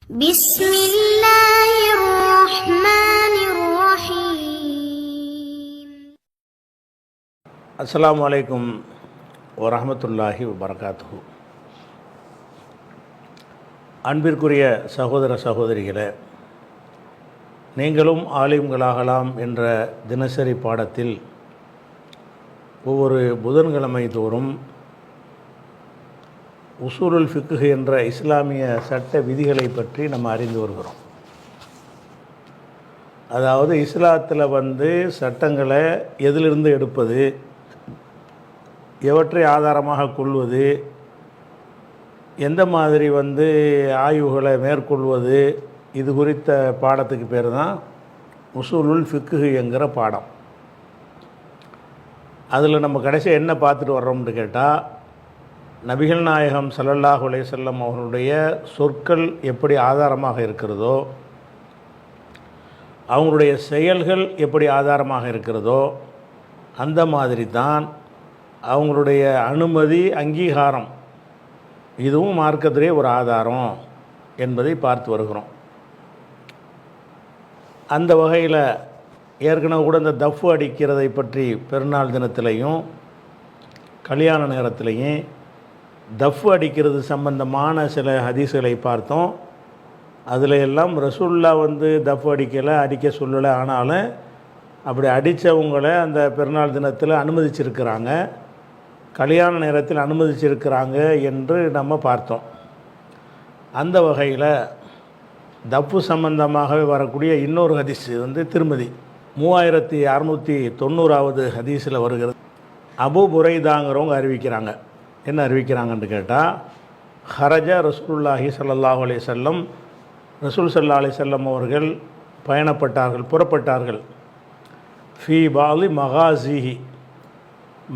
بسم الله الرحمن الرحيم. அஸ்ஸலாமு அலைக்கும் வரஹ்மத்துல்லாஹி வபரகாத்துஹு. அன்பிற்குரிய சகோதர சகோதரிகளே, நீங்களும் ஆலிம்களாகலாம் என்ற தினசரி பாடத்தில் ஒவ்வொரு புதன்கிழமை தோறும் உசூலுல் ஃபிக்ஹ் என்ற இஸ்லாமிய சட்ட விதிகளை பற்றி நம்ம அறிந்து வருகிறோம். அதாவது இஸ்லாத்தில் சட்டங்களை எதிலிருந்து எடுப்பது, எவற்றை ஆதாரமாக கொள்வது, எந்த மாதிரி ஆய்வுகளை மேற்கொள்வது, இது குறித்த பாடத்துக்கு பேர் தான் உசூலுல் ஃபிக்ஹ் என்கிற பாடம். அதில் நம்ம கடைசியாக என்ன பார்த்துட்டு வர்றோம்னு கேட்டால், நபிகள் நாயகம் ஸல்லல்லாஹு அலைஹி வஸல்லம் அவர்களுடைய சொற்கள் எப்படி ஆதாரமாக இருக்கிறதோ, அவங்களுடைய செயல்கள் எப்படி ஆதாரமாக இருக்கிறதோ, அந்த மாதிரி தான் அவங்களுடைய அனுமதி, அங்கீகாரம், இதுவும் மார்க்கத்திலே ஒரு ஆதாரம் என்பதை பார்த்து வருகிறோம். அந்த வகையில் ஏற்கனவே கூட இந்த தஃப் அடிக்கிறதை பற்றி பெருநாள் தினத்திலையும் கல்யாண நேரத்திலையும் தஃப் அடிக்கிறது சம்பந்தமான சில ஹதீஸ்களை பார்த்தோம். அதில் எல்லாம் ரசூல்லா தஃப் அடிக்க சொல்லலை. ஆனாலும் அப்படி அடித்தவங்களை அந்த பெருநாள் தினத்தில் அனுமதிச்சிருக்கிறாங்க, கல்யாண நேரத்தில் அனுமதிச்சிருக்கிறாங்க என்று நம்ம பார்த்தோம். அந்த வகையில் தஃப்பு சம்பந்தமாகவே வரக்கூடிய இன்னொரு ஹதீஸ் திருமதி 3690வது ஹதீஸில் வருகிறது. அபூ புரைதாங்கிறவங்க அறிவிக்கிறாங்க. என்ன அறிவிக்கிறாங்கன்னு கேட்டால், ஹரஜ ரசூலுல்லாஹி ஸல்லல்லாஹு அலைஹி வஸல்லம், ரசூல் ஸல்லல்லாஹு அலைஹி வஸல்லம் அவர்கள் பயணப்பட்டார்கள், புறப்பட்டார்கள். ஃபீ பாலி மகாசிஹி,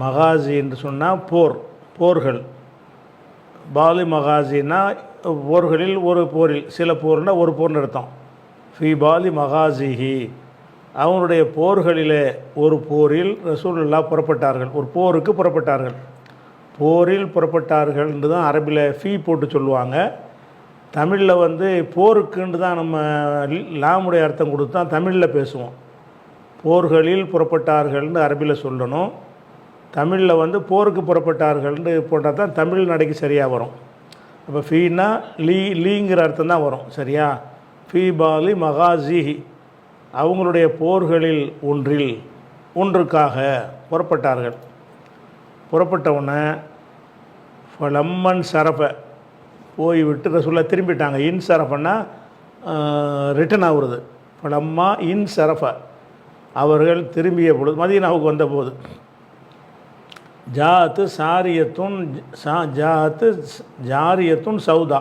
மகாசி என்று சொன்னால் போர்கள். பாலி மகாசின்னா போர்களில் ஒரு போரில், சில போர்னால் ஒரு போர்னு அர்த்தம். ஃபீ பாலி மகாசிஹி, அவங்களுடைய போர்களிலே ஒரு போரில் ரசூலுல்லாஹ் புறப்பட்டார்கள், ஒரு போருக்கு புறப்பட்டார்கள். போரில் புறப்பட்டார்கள் என்று தான் அரபியில் ஃபீ போட்டு சொல்லுவாங்க. தமிழில் போருக்குன்னு தான் நம்ம லாமுடைய அர்த்தம் கொடுத்து தான் தமிழில் பேசுவோம். போர்களில் புறப்பட்டார்கள்னு அரபியில் சொல்லணும். தமிழில் போருக்கு புறப்பட்டார்கள்னு போட்டால் தான் தமிழ் நடைக்கு சரியாக வரும். அப்போ ஃபீனா லீங்கிற அர்த்தம் தான் வரும், சரியா? ஃபீ பாலி மகாசிஹி, அவங்களுடைய போர்களில் ஒன்றுக்காக புறப்பட்டார்கள். புறப்பட்டவுடனே ஃபலம்மன் சரஃப, போய்விட்டு ரசூலுல்லாஹ் திரும்பிட்டாங்க. இன் சரஃபன்னா ரிட்டன் ஆகுறது. ஃபலம்மா இன் சரஃப, அவர்கள் திரும்பிய பொழுது, மதீனாவுக்கு வந்தபோது, ஜாத்து ஜாரியத்துன் சௌதா.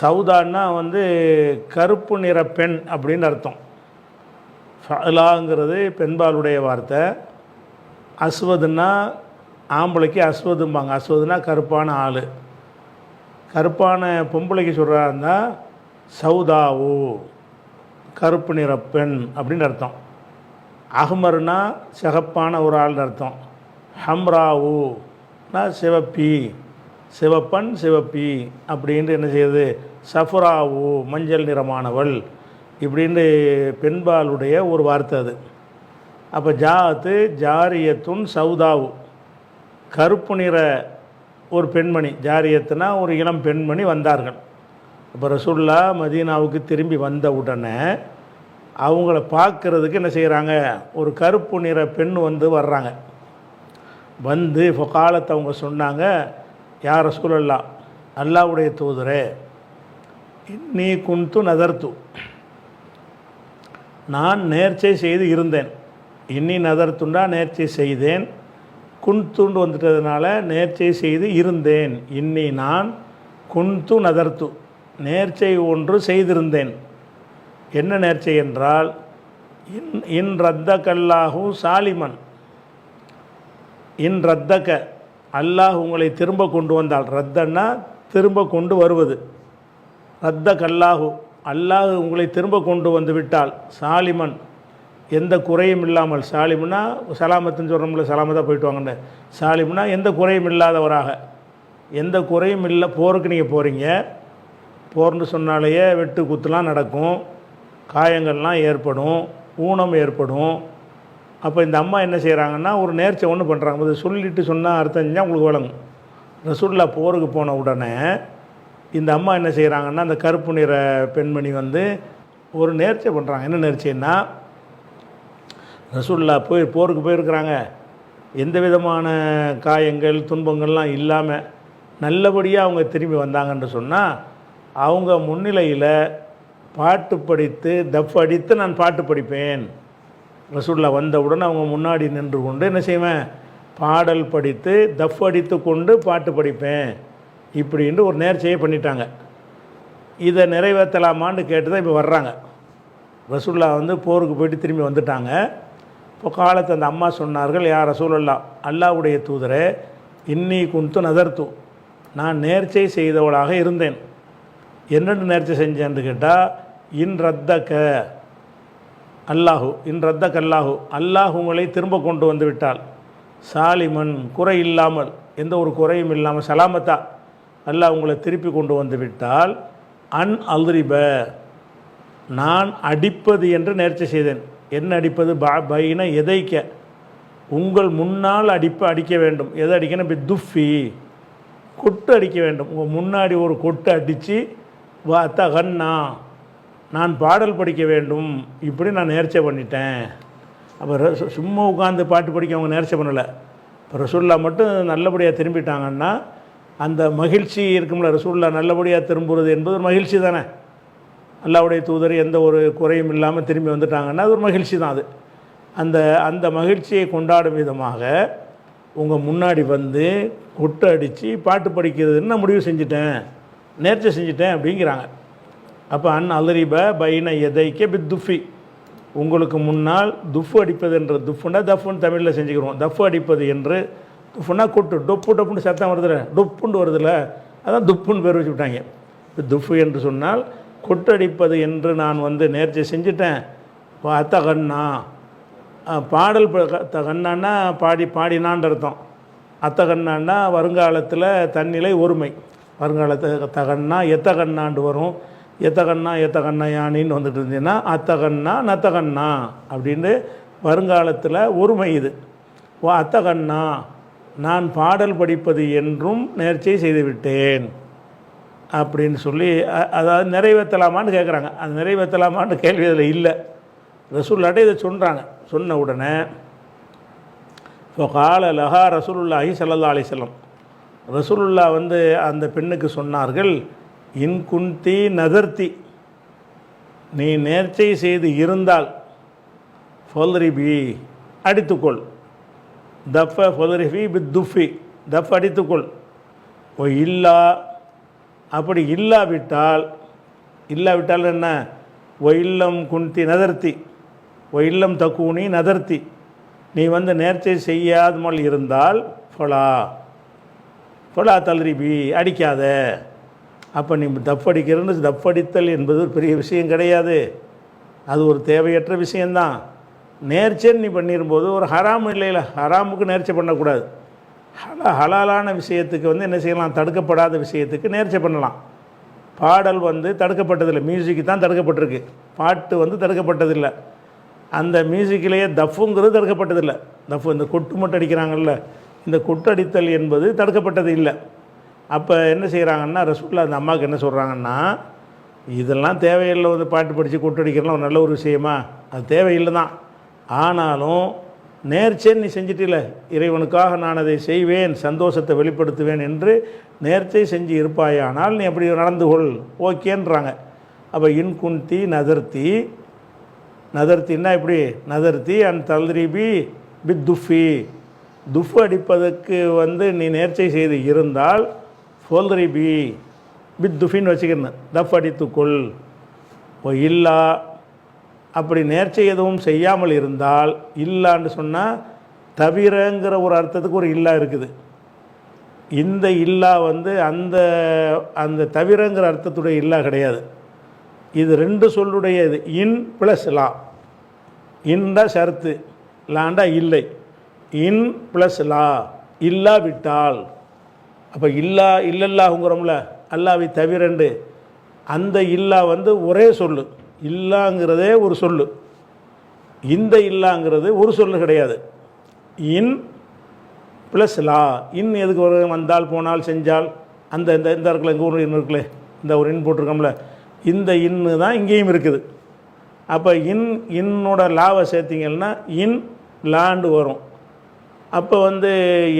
சௌதான்னா கருப்பு நிற பெண் அப்படின்னு அர்த்தம். ஃபலாங்கிறது பெண்பாலுடைய வார்த்தை. அஸ்வதுன்னா ஆம்பளைக்கு அஸ்வதும்பாங்க. அஸ்வதுனா கருப்பான ஆள். கருப்பான பொம்பளைக்கு சொல்கிறா இருந்தால் சௌதாவு, கருப்பு நிற பெண் அப்படின்னு அர்த்தம். அஹ்மர்னா சிகப்பான ஒரு ஆள்னு அர்த்தம். ஹம்ராவுனா சிவப்பி, சிவப்பன் சிவப்பி அப்படின்னு என்ன செய்யுது, சஃப்ராவு மஞ்சள் நிறமானவள் இப்படின்னு பெண்பாலுடைய ஒரு வார்த்தை அது. அப்போ ஜாத்து ஜாரியத்துன் சௌதாவு, கருப்பு நிற ஒரு பெண்மணி. ஜாரியத்துனா ஒரு இளம் பெண்மணி வந்தார்கள். இப்போ ரசூலுல்லாஹ் மதீனாவுக்கு திரும்பி வந்த உடனே அவங்கள பார்க்குறதுக்கு என்ன செய்கிறாங்க, ஒரு கருப்பு நிற பெண் வர்றாங்க. ஃபகாலத், அவங்க சொன்னாங்க, யா ரசூலல்லாஹ், அல்லாஹ்வுடைய தூதரே, இன்னி குன்து நதர்த்து, நான் நேர்ச்சை செய்து இருந்தேன். இன்னி நதர்த்துண்டா நேர்ச்சை செய்தேன், குன்துண்டு வந்துட்டதுனால நேர்ச்சை செய்து இருந்தேன். இன்னி நான், குன்து நதர்த்து நேர்ச்சை ஒன்று செய்திருந்தேன். என்ன நேர்ச்சை என்றால், இன் ரத்தகல்லாஹு சாலிமன், இன் ரத்தக, அல்லாஹ் உங்களை திரும்ப கொண்டு வந்தால், ரத்தன்னா திரும்ப கொண்டு வருவது, ரத்தகல்லாஹு அல்லாஹ் உங்களை திரும்ப கொண்டு வந்து விட்டால், சாலிமன் எந்த குறையும் இல்லாமல், சாலிம்னா சலாமத்துன்னு சொல்கிறோம்ல, சலாமத்தாக போயிட்டு வாங்கன்னு, சாலிம்னா எந்த குறையும் இல்லாதவராக, எந்த குறையும் இல்லை. போருக்கு நீங்கள் போகிறீங்க, போர்னு சொன்னாலேயே வெட்டு குத்துலாம் நடக்கும், காயங்கள்லாம் ஏற்படும், ஊனம் ஏற்படும். அப்போ இந்த அம்மா என்ன செய்கிறாங்கன்னா ஒரு நேர்ச்சை ஒன்று பண்ணுறாங்க. அது சொல்லிட்டு சொன்னால் அர்த்தம் செஞ்சால் உங்களுக்கு வழங்கும். ரசூலுல்லா போருக்கு போன உடனே இந்த அம்மா என்ன செய்கிறாங்கன்னா அந்த கருப்பு நிற பெண்மணி வந்து ஒரு நேர்ச்சை பண்ணுறாங்க. என்ன நேர்ச்சைன்னா, ரசூலுல்லா போருக்கு போயிருக்கிறாங்க, எந்த விதமான காயங்கள் துன்பங்கள்லாம் இல்லாமல் நல்லபடியாக அவங்க திரும்பி வந்தாங்கன்னு சொன்னால் அவங்க முன்னிலையில் பாட்டு படித்து தஃப் அடித்து நான் பாட்டு படிப்பேன். ரசூலுல்லா வந்தவுடன் அவங்க முன்னாடி நின்று கொண்டு என்ன செய்வேன், பாடல் படித்து தஃப் அடித்து கொண்டு பாட்டு படிப்பேன் இப்படின்னு ஒரு நேர்ச்சையை பண்ணிட்டாங்க. இதை நிறைவேற்றலாமான்னு கேட்டு தான் இப்போ வர்றாங்க. ரசூலுல்லா வந்து போருக்கு போயிட்டு திரும்பி வந்துட்டாங்க. இப்போ காலத்தை அந்த அம்மா சொன்னார்கள், யா ரசூலுல்லா, அல்லாஹ்வுடைய தூதரே, இன்னி குந்து நதர்த்து, நான் நேர்ச்சை செய்தவளாக இருந்தேன். என்னென்னு நேர்ச்சை செஞ்சேன்னு கேட்டால், இன் ரத்தக்க அல்லாஹு, இன் ரத்தக் அல்லாஹு, அல்லாஹ் உங்களை திரும்ப கொண்டு வந்து விட்டால், சாலிமன் குறை இல்லாமல், எந்த ஒரு குறையும் இல்லாமல் சலாமத்தா அல்லாஹ் உங்களை திருப்பி கொண்டு வந்து விட்டால், அன் அல்ரிப, நான் அடிப்பது என்று நேர்ச்சை செய்தேன். என்ன அடிப்பது, பைன எதைக்க, உங்கள் முன்னால் அடிக்க வேண்டும். எதை அடிக்கணும், துஃபி, கொட்டு அடிக்க வேண்டும். உங்கள் முன்னாடி ஒரு கொட்டு அடித்து தகன்னா, நான் பாடல் படிக்க வேண்டும், இப்படி நான் நேர்ச்சை பண்ணிட்டேன். அப்போ சும்மா உட்காந்து பாட்டு படிக்க அவங்க நேர்ச்சை பண்ணலை. இப்போ ரசூலுல்லா மட்டும் நல்லபடியாக திரும்பிட்டாங்கன்னா அந்த மகிழ்ச்சி இருக்கும்ல, ரசூலுல்லா நல்லபடியாக திரும்புறது என்பது ஒரு மகிழ்ச்சி தானே. அல்லாஹ்வுடைய தூதர் எந்த ஒரு குறையும் இல்லாமல் திரும்பி வந்துட்டாங்கன்னா அது ஒரு மகிழ்ச்சி தான். அது அந்த மகிழ்ச்சியை கொண்டாடும் விதமாக உங்கள் முன்னாடி வந்து கொட்டு அடித்து பாட்டு படிக்கிறதுன்னு நான் முடிவு செஞ்சுட்டேன், நேர்ச்சை செஞ்சுட்டேன் அப்படிங்கிறாங்க. அப்போ அன் அலரிப பைன எதைக்க துஃபி, உங்களுக்கு முன்னால் துஃபு அடிப்பது என்ற, துஃபுன்னா தஃபுன்னு தமிழில் செஞ்சுக்கிறோம், தஃபு அடிப்பது என்று, துஃபுன்னா கொட்டு, டொப்பு டொப்புன்னு சத்தம் வருதுல, டொப்புன்னு வருதுல, அதான் துப்புன்னு பேர் வச்சு விட்டாங்க. இப்போ துஃபு என்று சொன்னால் கொட்டடிப்பது என்று நான் வந்து நேர்ச்சி செஞ்சுட்டேன். அத்தகண்ணா, பாடல் தகண்ணான்னா பாடினான்னு அர்த்தம். அத்தகண்ணான்னா வருங்காலத்தில் தன்னிலை ஒருமை, வருங்காலத்தை தகண்ணா எத்தகண்ணாண்டு வரும். எத்தகண்ணா யானின்னு வந்துட்டு இருந்தீங்கன்னா அத்தகண்ணா நத்தகண்ணா அப்படின்னு வருங்காலத்தில் ஒருமை. இது அத்தகண்ணா, நான் பாடல் படிப்பது என்றும் நேர்ச்சை செய்துவிட்டேன் அப்படின்னு சொல்லி, அதாவது நிறைவேற்றலாமான்னு கேட்குறாங்க. அது நிறைவேற்றலாமான்னு கேள்வி அதில் இல்லை. ரசூலுல்லாட்ட இதை சொல்கிறாங்க. சொன்ன உடனே இப்போ கால லஹா ரசூலுல்லாஹி ஸல்லல்லாஹு அலைஹி வஸல்லம், ரசூலுல்லா வந்து அந்த பெண்ணுக்கு சொன்னார்கள், இன் குந்தி நதர்த்தி, நீ நேர்ச்சை செய்து இருந்தால், ஃபொல்ரிபி அடித்துக்கொள், தஃப ஃபொல்ரிபி பித் துஃபி, தஃப் அடித்துக்கொள். ஓ இல்லா, அப்படி இல்லாவிட்டால் என்ன, ஒ இல்லம் குந்தி நதர்த்தி, ஒ இல்லம் தக்கூனி நதர்த்தி, நீ வந்து நேர்ச்சை செய்யாமல் இருந்தால் ஃபொலா தல்ரிபி அடிக்காத. அப்போ நீ தப்படிக்கிறன்னு, தப்படித்தல் என்பது ஒரு பெரிய விஷயம் கிடையாது, அது ஒரு தேவையற்ற விஷயந்தான். நேர்ச்சைன்னு நீ பண்ணிடும்போது ஒரு ஹராம் இல்லைல்ல, ஹராமுக்கு நேர்ச்சை பண்ணக்கூடாது. ஹலாலான விஷயத்துக்கு வந்து என்ன செய்யலாம், தடுக்கப்படாத விஷயத்துக்கு நேர்ச்சை பண்ணலாம். பாடல் வந்து தடுக்கப்பட்டதில்லை, மியூசிக்கு தான் தடுக்கப்பட்டிருக்கு, பாட்டு வந்து தடுக்கப்பட்டதில்லை. அந்த மியூசிக்கிலேயே தஃப்புங்கிறது தடுக்கப்பட்டதில்லை. தஃப்பு இந்த கொட்டு மட்டும் அடிக்கிறாங்கல்ல, இந்த கொட்டு அடித்தல் என்பது தடுக்கப்பட்டது இல்லை. அப்போ என்ன செய்கிறாங்கன்னா ரசூலுல்லாஹ் அந்த அம்மாவுக்கு என்ன சொல்கிறாங்கன்னா, இதெல்லாம் தேவையில்லை, வந்து பாட்டு படித்து கொட்டு அடிக்கிறலாம் ஒரு நல்ல ஒரு விஷயமா, அது தேவையில்லை தான். ஆனாலும் நேர்ச்சைன்னு நீ செஞ்சிட்டில்ல, இறைவனுக்காக நான் அதை செய்வேன், சந்தோஷத்தை வெளிப்படுத்துவேன் என்று நேர்ச்சை செஞ்சு இருப்பாயானால் நீ அப்படி நடந்து கொள், ஓகேன்றாங்க. அப்போ இன் குந்தி நதர்த்தி, நதர்த்தின்னா இப்படி நதர்த்தி அன் தல்ரிபி பித் துஃபி, துஃபு அடிப்பதற்கு வந்து நீ நேர்ச்சை செய்து இருந்தால் ஃபோல்ரிபி பித் துஃபின்னு வச்சுக்கணும், தஃப் அடித்துக்கொள். ஓ இல்லா, அப்படி நேர்ச்சை எதுவும் செய்யாமல் இருந்தால், இல்லான்னு சொன்னால் தவிரங்கிற ஒரு அர்த்தத்துக்கு ஒரு இல்லா இருக்குது. இந்த இல்லா வந்து அந்த தவிரங்கிற அர்த்தத்துடைய இல்லா கிடையாது. இது ரெண்டு சொல்லுடைய இது, இன் ப்ளஸ் லா. இன்டா ஷர்த்து, லாண்டா இல்லை. இன் ப்ளஸ் லா, இல்லாவிட்டால். அப்போ இல்லல்லாஹுங்கிறோம்ல, அல்லாவை தவிரண்டு, அந்த இல்லா வந்து ஒரே சொல்லு, இல்லாங்கிறதே ஒரு சொல்லு. இந்த இல்லாங்கிறது ஒரு சொல்லு கிடையாது. இன் ப்ளஸ் லா. இன் எதுக்கு வரும்? வந்தால், போனால், செஞ்சால். அந்த இந்த இந்த இருக்குல்ல, இங்கே ஒரு இன் இருக்குல்ல, இந்த ஒரு இன் போட்டிருக்கோம்ல, இந்த இன்னு தான் இங்கேயும் இருக்குது. அப்போ இன்னோட லாவை சேர்த்திங்கன்னா இன் லாண்டு வரும். அப்போ வந்து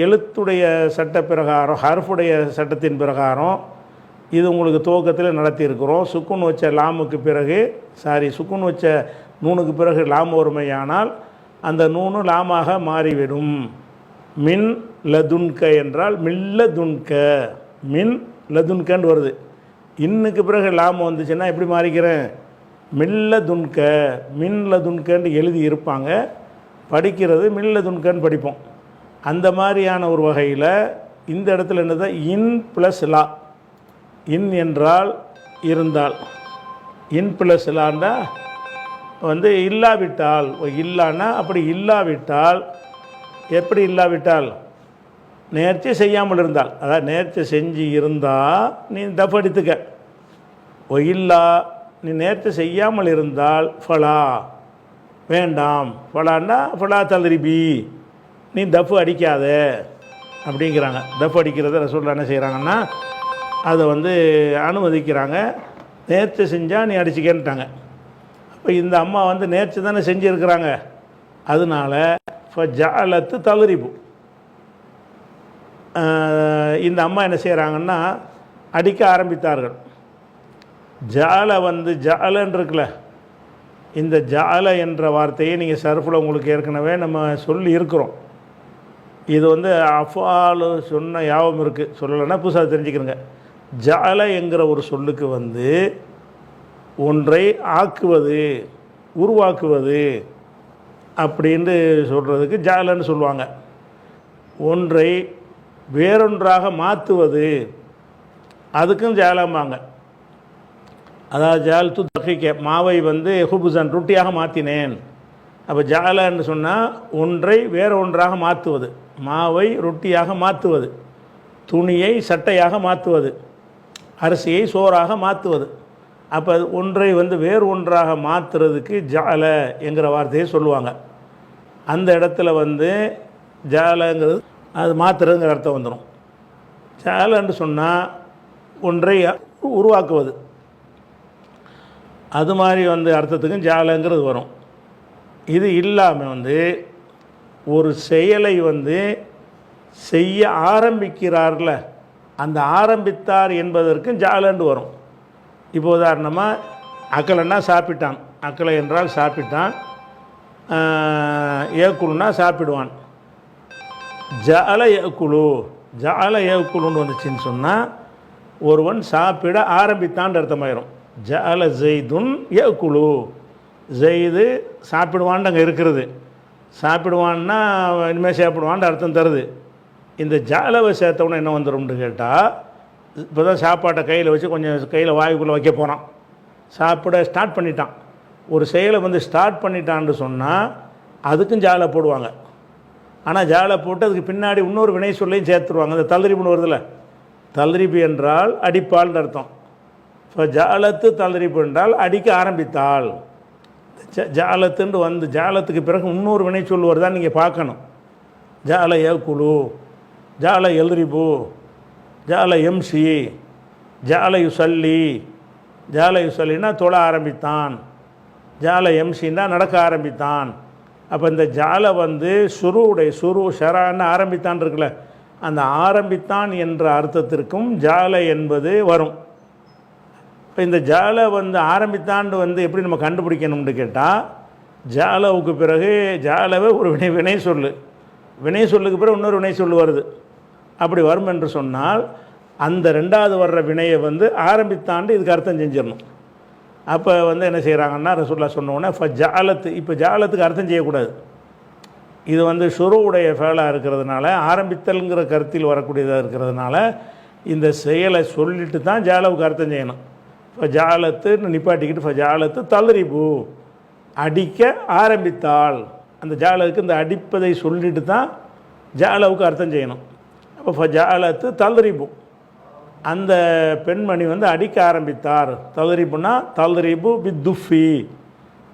எழுத்துடைய சட்ட பிரகாரம், ஹர்ஃபுடைய சட்டத்தின் பிரகாரம் இது உங்களுக்கு துவக்கத்தில் நடத்தியிருக்கிறோம். சுக்குன் வச்ச லாமுக்கு பிறகு சுக்குன் வச்ச நூனுக்கு பிறகு லாம் ஒருமையானால் அந்த நூனு லாமாக மாறிவிடும். மின் லதுன்க என்றால் மில்லதுன்க, மின் லதுன்கன்னு வருது. இன்னுக்கு பிறகு லாம் வந்துச்சுன்னா எப்படி மாறிக்கிறேன்? மில்லதுன்க, மின் லதுன்கன்னு எழுதி இருப்பாங்க, படிக்கிறது மில்லதுன்கன்னு படிப்போம். அந்த மாதிரியான ஒரு வகையில் இந்த இடத்துல என்னதான் இன் ப்ளஸ் லா. இன் என்றால் இருந்தால், இன் ப்ளஸ் லான்னா வந்து இல்லாவிட்டால், இல்லான்னா அப்படி இல்லாவிட்டால், எப்படி இல்லாவிட்டால்? நேர்ச்சி செய்யாமல் இருந்தால், அதாவது நேர்ச்சி செஞ்சு இருந்தால் நீ தப்பு அடித்துக்க. இல்லா நீ நேர்ச்சி செய்யாமல் இருந்தால் ஃபலா வேண்டாம். ஃபலான்னா ஃபலா தல்ரிபி, நீ தப்பு அடிக்காத அப்படிங்கிறாங்க. தப்பு அடிக்கிறத ரசூலுல்லாஹ் என்ன செய்கிறாங்கன்னா அதை வந்து அனுமதிக்கிறாங்க. நேர்ச்சி செஞ்சால் நீ அடிச்சுக்கன்ட்டாங்க. அப்போ இந்த அம்மா வந்து நேர்ச்சி தானே செஞ்சுருக்கிறாங்க. அதனால ஜஅலத்து தல்ரிபு, இந்த அம்மா என்ன செய்கிறாங்கன்னா அடிக்க ஆரம்பித்தார்கள். ஜால வந்து ஜாலன்னு இருக்குல்ல, இந்த ஜால என்ற வார்த்தையை நீங்கள் சர்ஃபில் உங்களுக்கு ஏற்கனவே நம்ம சொல்லி இருக்கிறோம். இது வந்து அஃபாலு சொன்ன யாபம் இருக்குது, சொல்லலைன்னா புதுசாக தெரிஞ்சுக்கிறங்க. ஜால என்கிற ஒரு சொல்லுக்கு வந்து ஒன்றை ஆக்குவது, உருவாக்குவது அப்படின்னு சொல்கிறதுக்கு ஜாலன்னு சொல்லுவாங்க. ஒன்றை வேறொன்றாக மாற்றுவது அதுக்கும் ஜாலம்பாங்க. அதாவது ஜால் து தஃபிக்க, மாவை வந்து ஹுபுசன் ரொட்டியாக மாற்றினேன். அப்போ ஜாலன்னு சொன்னால் ஒன்றை வேற ஒன்றாக மாற்றுவது, மாவை ரொட்டியாக மாற்றுவது, துணியை சட்டையாக மாற்றுவது, அரிசியை சோறாக மாற்றுவது. அப்போ ஒன்றை வந்து வேறு ஒன்றாக மாற்றுறதுக்கு ஜால என்கிற வார்த்தையை சொல்லுவாங்க. அந்த இடத்துல வந்து ஜாலங்கிறது அது மாற்றுறதுங்கிற அர்த்தம் வந்துடும். ஜாலன்னு சொன்னால் ஒன்றை உருவாக்குவது, அது மாதிரி வந்து அர்த்தத்துக்கும் ஜாலங்கிறது வரும். இது இல்லாமல் வந்து ஒரு செயலை வந்து செய்ய ஆரம்பிக்கிறார்ல, அந்த ஆரம்பித்தார் என்பதற்கும் ஜாலன்னு வரும். இப்போ உதாரணமாக அக்கலைன்னா சாப்பிட்டான், அக்கலை என்றால் சாப்பிட்டான், ஏக்குலுன்னா சாப்பிடுவான். ஜால ஏக்குலு, ஜால ஏக்குலுன்னு வந்துச்சுன்னு சொன்னால் ஒருவன் சாப்பிட ஆரம்பித்தான்னு அர்த்தமாயிரும். ஜால ஜெய்துன் ஏக்குலு, ஜெய்து சாப்பிடுவான்னு அங்கே இருக்கிறது. சாப்பிடுவான்னா இனிமேல் சாப்பிடுவான்னு அர்த்தம் தருது. இந்த ஜாலவை சேர்த்தவொன்னே என்ன வந்துடும்னு கேட்டால், இப்போ தான் சாப்பாட்டை கையில் வச்சு கொஞ்சம் கையில் வாயுக்குள்ளே வைக்க போகிறான், சாப்பிட ஸ்டார்ட் பண்ணிட்டான். ஒரு செயலை வந்து ஸ்டார்ட் பண்ணிட்டான்னு சொன்னால் அதுக்கும் ஜாலை போடுவாங்க. ஆனால் ஜாலை போட்டு அதுக்கு பின்னாடி இன்னொரு வினை சொல்லையும் சேர்த்துருவாங்க. அந்த தல்ரிபுன்னு வருதில்ல, தல்ரிபு என்றால் அடிப்பாள்னு அர்த்தம். இப்போ ஜாலத்து தல்ரிபு என்றால் அடிக்க ஆரம்பித்தாள். ஜாலத்துன்னு வந்து ஜாலத்துக்கு பிறகு இன்னொரு வினை சொல் வருதான் நீங்கள் பார்க்கணும். ஜால ஏக்குலு, ஜால எல்ரிபு, ஜால எம்சி, ஜால யுசல்லி. ஜால யுசல்லினா தொழ ஆரம்பித்தான், ஜால எம்சின்னா நடக்க ஆரம்பித்தான். அப்போ இந்த ஜால வந்து சுரு ஷரான்னு ஆரம்பித்தான் இருக்குல்ல, அந்த ஆரம்பித்தான் என்ற அர்த்தத்திற்கும் ஜால என்பது வரும். இப்போ இந்த ஜால வந்து ஆரம்பித்தாண்டு வந்து எப்படி நம்ம கண்டுபிடிக்கணும்னு கேட்டால், ஜாலவுக்கு பிறகு ஜாலவை ஒரு வினை சொல்லு, வினை சொல்லுக்கு பிறகு இன்னொரு வினை சொல்லு வருது. அப்படி வரும் என்று சொன்னால் அந்த ரெண்டாவது வர்ற வினையை வந்து ஆரம்பித்தாண்டு இதுக்கு அர்த்தம் செஞ்சிடணும். அப்போ வந்து என்ன செய்கிறாங்கன்னா ரசூலுல்லாஹ் சொன்னோன்னே ஜாலத்து, இப்போ ஜாலத்துக்கு அர்த்தம் செய்யக்கூடாது. இது வந்து ஷுரூவுடைய ஃபேலாக இருக்கிறதுனால, ஆரம்பித்தல்ங்கிற கருத்தில் வரக்கூடியதாக இருக்கிறதுனால இந்த செயலை சொல்லிட்டு தான் ஜாலவுக்கு அர்த்தம் செய்யணும். இப்போ ஜாலத்துன்னு நிப்பாட்டிக்கிட்டு ஜாலத்து தல்ரிபு, அடிக்க ஆரம்பித்தாள். அந்த ஜாலத்துக்கு இந்த அடிப்பதை சொல்லிட்டு தான் ஜாலவுக்கு அர்த்தம் செய்யணும். அப்போ ஜாலத்து தல்ரிபு, அந்த பெண்மணி வந்து அடிக்க ஆரம்பித்தார். தல்ரிபுனா தல்ரிபு பி துஃபி,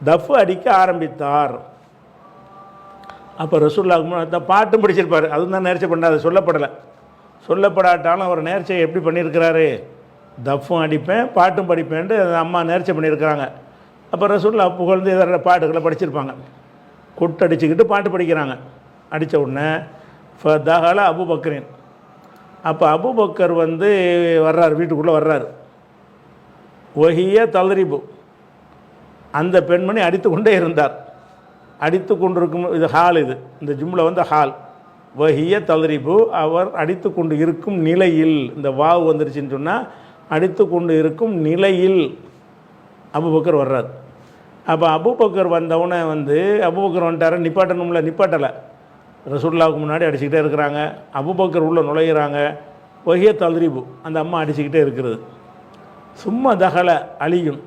தஃப் அடிக்க ஆரம்பித்தார். அப்போ ரசூலுல்லாஹ் அந்த பாட்டும் படிச்சிருப்பார். அதுவும் தான் நேர்ச்சை பண்ணாது, சொல்லப்படலை. சொல்லப்படாட்டாலும் அவர் நேர்ச்சையை எப்படி பண்ணியிருக்கிறாரு, தஃப்பும் அடிப்பேன் பாட்டும் படிப்பேன்ட்டு அந்த அம்மா நேர்ச்சை பண்ணியிருக்கிறாங்க. அப்போ ரசூலுல்லாஹ் புகழ்ந்து இதர பாட்டுகளை படிச்சிருப்பாங்க. கொட்டடிச்சுக்கிட்டு பாட்டு படிக்கிறாங்க. அடித்த உடனே ஃபதஹல அபூபக்கரின், அப்போ அபூபக்கர் வந்து வர்றார், வீட்டுக்குள்ளே வர்றார். ஒஹிய தல்ரிபு, அந்த பெண்மணி அடித்து கொண்டே இருந்தார். அடித்து கொண்டிருக்கும், இது ஹால், இது இந்த ஜும்ல வந்து ஹால். வஹிய தல்ரிபு, அவர் அடித்து கொண்டு இருக்கும் நிலையில், இந்த வாவு வந்துருச்சுன்னு சொன்னால் அடித்து கொண்டு இருக்கும் நிலையில் அபூபக்கர் வர்றார். அப்போ அபூபக்கர் வந்தவுடனே வந்து அபூபக்கர் வந்துட்டார, நிப்பாட்டணும்ல, நிப்பாட்டலை. ரசூலுல்லாஹ்வுக்கு முன்னாடி அடிச்சுக்கிட்டே இருக்கிறாங்க. அபூபக்கர் உள்ளே நுழையிறாங்க. வஹிய தல்ரிபு, அந்த அம்மா அடிச்சுக்கிட்டே இருக்கிறது. சும்மா தகல அலியும்,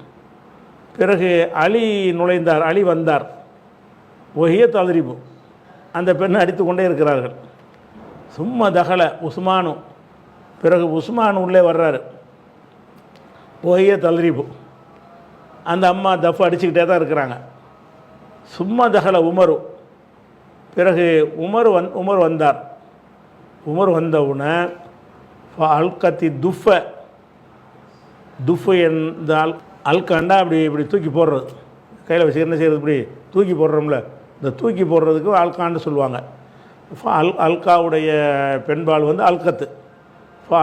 பிறகு அலி நுழைந்தார், அலி வந்தார். வஹிய தல்ரிபு, அந்த பெண்ணை அடித்து கொண்டே இருக்கிறார்கள். சும்மா தகல உஸ்மானு, பிறகு உஸ்மான் உள்ளே வர்றாரு. வஹிய தல்ரிபு, அந்த அம்மா தஃப் அடிச்சுக்கிட்டே தான் இருக்கிறாங்க. சும்மா தகல உமரு, பிறகு உமர் வந்தார். உமர் வந்தவுடனே அல்கத்தி துஃப, துஃபு இந்த அல்காண்டா அப்படி இப்படி தூக்கி போடுறது, கையில் வச்சு என்ன செய்கிறது, இப்படி தூக்கி போடுறோம்ல, இந்த தூக்கி போடுறதுக்கு அல்கான்னு சொல்லுவாங்க. அல்காவுடைய பெண்பால் வந்து அல்கத்து.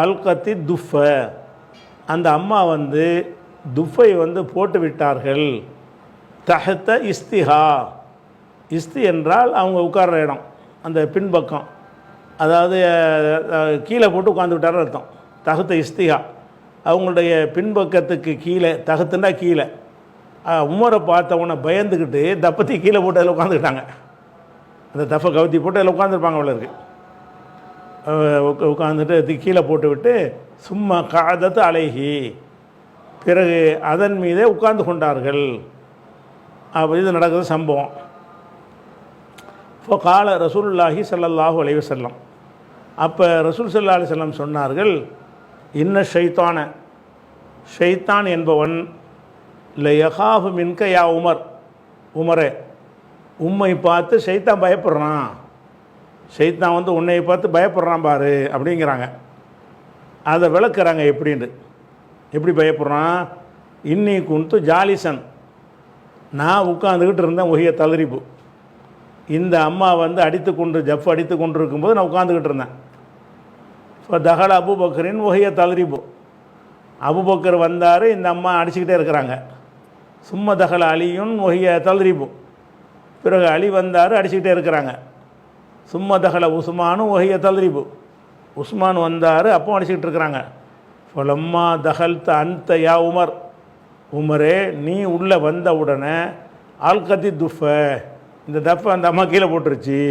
அல்கத்தி துஃப, அந்த அம்மா வந்து துஃபை வந்து போட்டு விட்டார்கள். தஹத்த இஸ்திஹா, இஸ்தி என்றால் அவங்க உட்கார்ற இடம், அந்த பின்பக்கம், அதாவது கீழே போட்டு உட்காந்து விட்டார் அர்த்தம். தஹத்த இஸ்திஹா, அவங்களுடைய பின்பக்கத்துக்கு கீழே, தகுத்துண்டா கீழே. உமரை பார்த்தவனை பயந்துக்கிட்டு தப்பத்தி கீழே போட்டு அதில் உட்காந்துக்கிட்டாங்க. அந்த தஃபை கவுத்தி போட்டு அதில் உட்காந்துருப்பாங்க. அவளுக்கு உட்காந்துட்டு கீழே போட்டு விட்டு சும்மா காதத்து அலைஹி, பிறகு அதன் மீதே உட்கார்ந்து கொண்டார்கள். அப்போ இது நடக்குது சம்பவம். இப்போ கால ரசூலுல்லாஹி ஸல்லல்லாஹு அலைஹி வஸல்லம், அப்போ ரசூல் ஸல்லல்லாஹு அலைஹி வஸல்லம் சொன்னார்கள், இன்ன ஷைத்தான, ஷைத்தான் என்பவன் லயகாஃபு மின்க யா உமர், உமரே, உம்மை பார்த்து ஷைத்தான் பயப்படுறான். ஷைத்தான் வந்து உன்னை பார்த்து பயப்படுறான் பாரு அப்படிங்கிறாங்க. அதை விளக்குறாங்க எப்படின்னு. எப்படி பயப்படுறான், இன்னி குன்து ஜாலிசன், நான் உட்காந்துக்கிட்டு இருந்தேன். ஒஹிய தல்ரிபு, இந்த அம்மா வந்து அடித்து கொண்டு ஜஃப் அடித்து கொண்டு இருக்கும்போது நான் உட்காந்துக்கிட்டு இருந்தேன். இப்போ தகல அபூபக்கரின் ஒஹிய தல்ரிபு, அபூபக்கர் வந்தார், இந்த அம்மா அடிச்சுக்கிட்டே இருக்கிறாங்க. சும்மா தகல அலியும் ஒஹிய தல்ரிபு, பிறகு அலி வந்தார், அடிச்சுக்கிட்டே இருக்கிறாங்க. சும்மா தகல உஸ்மானும் ஒஹிய தல்ரிபு, உஸ்மான் வந்தார், அப்போ அடிச்சுக்கிட்டு இருக்கிறாங்க. ஃபலம்மா தகல்த அந்த யா உமர், உமரே நீ உள்ளே வந்த உடனே ஆல்கத்தி துஃப, இந்த தஃபை அந்த அம்மா கீழே போட்டுருச்சு,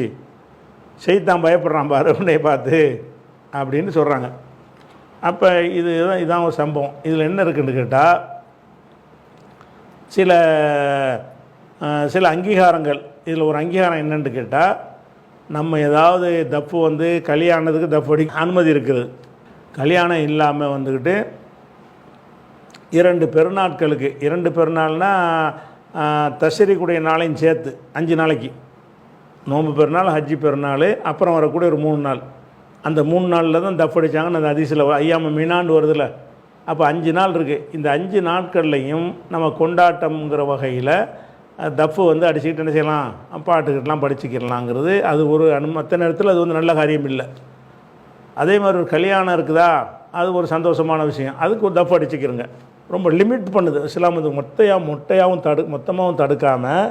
ஷைத்தான் பயப்படுறான் பாரு உன்னை பார்த்து அப்படின்னு சொல்கிறாங்க. அப்போ இதுதான் ஒரு சம்பவம். இதில் என்ன இருக்குன்னு கேட்டால், சில அங்கீகாரங்கள். இதில் ஒரு அங்கீகாரம் என்னென்னு கேட்டால், நம்ம ஏதாவது தப்பு வந்து கல்யாணத்துக்கு தப்பு அடிக்க அனுமதி இருக்குது. கல்யாணம் இல்லாமல் வந்துக்கிட்டு 2 பெருநாட்களுக்கு, 2 பெருநாள்னால் தஷரிக்குடைய நாளையும் சேர்த்து 5 நாளைக்கு, நோம்பு பெருநாள், ஹஜ்ஜி பெருநாள், அப்புறம் வரக்கூடிய ஒரு 3 நாள், அந்த 3 நாளில் தான் தப்பு அடித்தாங்கன்னு அந்த ஹதீஸில் ஐயாம மீனாண்டு வருதில்ல. அப்போ 5 நாள் இருக்குது. இந்த 5 நாட்கள்லையும் நம்ம கொண்டாட்டம்ங்கிற வகையில் தப்பு வந்து அடிச்சுக்கிட்டு என்ன செய்யலாம், பாட்டுக்கிட்டலாம் படிச்சுக்கிடலாங்கிறது அது ஒரு மற்ற நேரத்தில் அது வந்து நல்ல காரியம் இல்லை. அதே மாதிரி ஒரு கல்யாணம் இருக்குதா, அது ஒரு சந்தோஷமான விஷயம், அதுக்கு ஒரு தப்பு அடிச்சுக்கிறங்க. ரொம்ப லிமிட் பண்ணுது இஸ்லாம். அது மொத்தமாகவும் தடுக்காமல்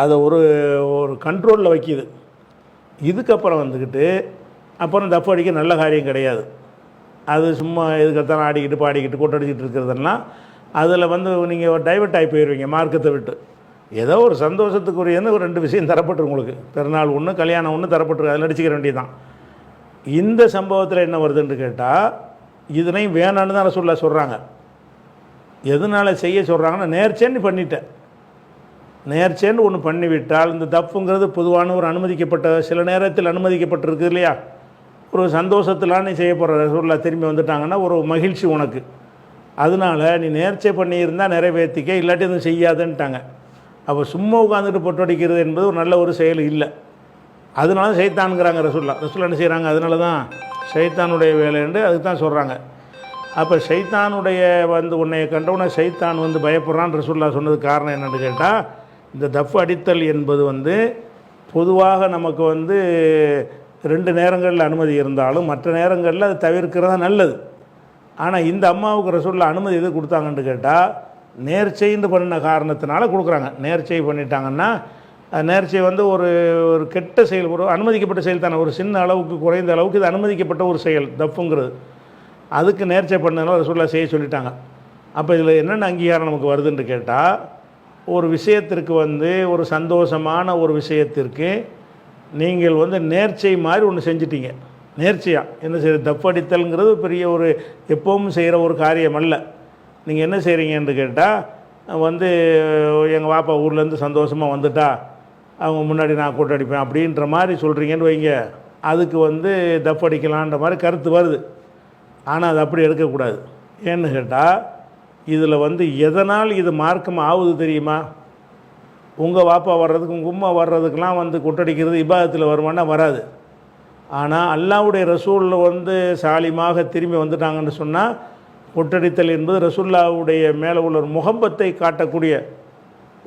அதை ஒரு கண்ட்ரோலில் வைக்கிது. இதுக்கப்புறம் வந்துக்கிட்டு அப்புறம் தப்பு அடிக்க நல்ல காரியம் கிடையாது. அது சும்மா இதுக்கத்தான் ஆடிக்கிட்டு பாடிக்கிட்டு கொட்டடிச்சிட்டு இருக்கிறதெல்லாம் அதில் வந்து நீங்கள் டைவர்ட் ஆகி போயிடுவீங்க மார்க்கத்தை விட்டு. ஏதோ ஒரு சந்தோஷத்துக்குரியன்னு ஒரு 2 விஷயம் தரப்பட்டு, உங்களுக்கு பிறநாள் ஒன்று கல்யாணம் ஒன்று தரப்பட்டுருக்கு, அதில் அடிச்சுக்கிற வேண்டியதுதான். இந்த சம்பவத்தில் என்ன வருதுன்னு கேட்டால், இதனையும் வேணான்னு தான் ரசூலுல்லாஹ் சொல்கிறாங்க. எதனால் செய்ய சொல்கிறாங்கன்னா, நேர்ச்சேன்னு பண்ணிட்டேன், நேர்ச்சேன்னு ஒன்று பண்ணிவிட்டால், இந்த தப்புங்கிறது பொதுவான ஒரு அனுமதிக்கப்பட்ட, சில நேரத்தில் அனுமதிக்கப்பட்டிருக்கு இல்லையா, ஒரு சந்தோஷத்தில் நீ செய்ய போகிற ரசூலுல்லாஹ் திரும்பி வந்துட்டாங்கன்னா ஒரு மகிழ்ச்சி உனக்கு. அதனால் நீ நேர்ச்சை பண்ணியிருந்தால் நிறைவேற்றிக்க, இல்லாட்டி எதுவும் செய்யாதுன்ட்டாங்க. அப்போ சும்மா உட்காந்துட்டு பொட்டடிக்கிறது என்பது ஒரு நல்ல ஒரு செயல் இல்லை. அதனால சைத்தானுங்கிறாங்க ரசூலுல்லாஹ் என்ன செய்கிறாங்க, அதனால தான் சைத்தானுடைய வேலைன்னு அதுக்கு தான் சொல்கிறாங்க. அப்போ சைத்தானுடைய உன்னை கண்டவுடனே சைத்தான் பயப்படுறான்னு ரசூலுல்லாஹ் சொன்னதுக்கு காரணம் என்னென்னு கேட்டால், இந்த தஃப் அடித்தல் என்பது பொதுவாக நமக்கு 2 நேரங்களில் அனுமதி இருந்தாலும் மற்ற நேரங்களில் அது தவிர்க்கிறதா நல்லது. ஆனால் இந்த அம்மாவுக்கு ரசூலுல்லாஹ் அனுமதி எது கொடுத்தாங்கன்னு கேட்டால், நேர்ச்சைன்னு பண்ணின காரணத்தினால கொடுக்குறாங்க. நேர்ச்சை பண்ணிட்டாங்கன்னா நேர்ச்சை ஒரு கெட்ட செயல், ஒரு அனுமதிக்கப்பட்ட செயல் தானே, ஒரு சின்ன அளவுக்கு குறைந்த அளவுக்கு இது அனுமதிக்கப்பட்ட ஒரு செயல் தப்புங்கிறது. அதுக்கு நேர்ச்சை பண்ணதுனால ரசூலுல்லாஹ் செய்ய சொல்லிட்டாங்க. அப்போ இதில் என்னென்ன அங்கீகாரம் நமக்கு வருதுன்னு கேட்டால், ஒரு விஷயத்திற்கு ஒரு சந்தோஷமான ஒரு விஷயத்திற்கு நீங்கள் நேர்ச்சை மாதிரி ஒன்று செஞ்சிட்டீங்க. நேர்ச்சையாக என்ன செய்ய தப்படித்தல்ங்கிறது பெரிய ஒரு எப்பவும் செய்கிற ஒரு காரியம் அல்ல. நீங்கள் என்ன செய்கிறீங்கன்னு கேட்டால், எங்கள் வாப்பா ஊர்லேருந்து சந்தோஷமாக வந்துட்டா அவங்க முன்னாடி நான் கூட்டடிப்பேன் அப்படின்ற மாதிரி சொல்கிறீங்கன்னு வைங்க, அதுக்கு தப்படிக்கலான்ற மாதிரி கருத்து வருது. ஆனால் அது அப்படி எடுக்கக்கூடாது. ஏன்னு கேட்டால், இதில் எதனால் இது மார்க்கம் ஆகுது தெரியுமா? உங்கள் வாப்பா வர்றதுக்கு உங்கள் உம்மா வர்றதுக்கெலாம் கொட்டடிக்கிறது இபாதத்தில் வருமானா வராது. ஆனால் அல்லாஹ்வுடைய ரசூலில் சாலிமாக திரும்பி வந்துட்டாங்கன்னு சொன்னால், கொட்டடித்தல் என்பது ரசூலுல்லாஹ்வுடைய மேலே உள்ள ஒரு முகப்பத்தை காட்டக்கூடிய,